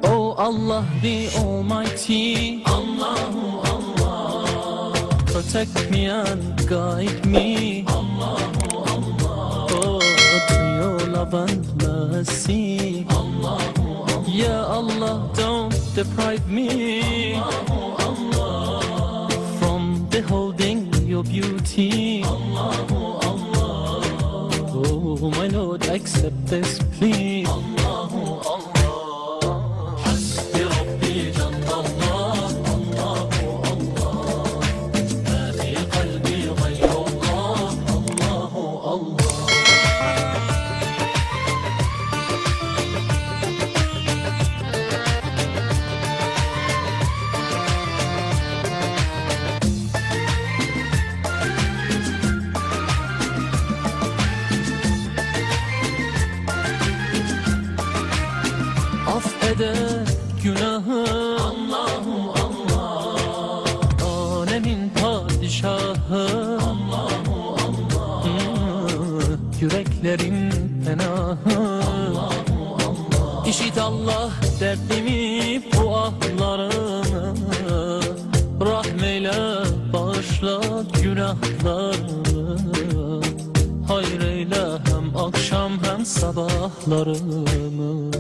Oh Allah the Almighty, Allahu Allah, protect me and guide me, Allahu Allah, oh, to your love and mercy, Allahu Allah, Ya Allah, don't deprive me, Allahu Allah, from beholding your beauty, Allahu Allah, oh my Lord, accept this plea, Allahu Allah. Affeder günahı Allahu Allah, alemin padişahı Allahu Allah, yüreklerin penahı Allahu Allah. İşit Allah derdimi, bu ahlarımı, rahmeyle bağışla günahlarımı, hayreyle hem akşam hem sabahlarımı.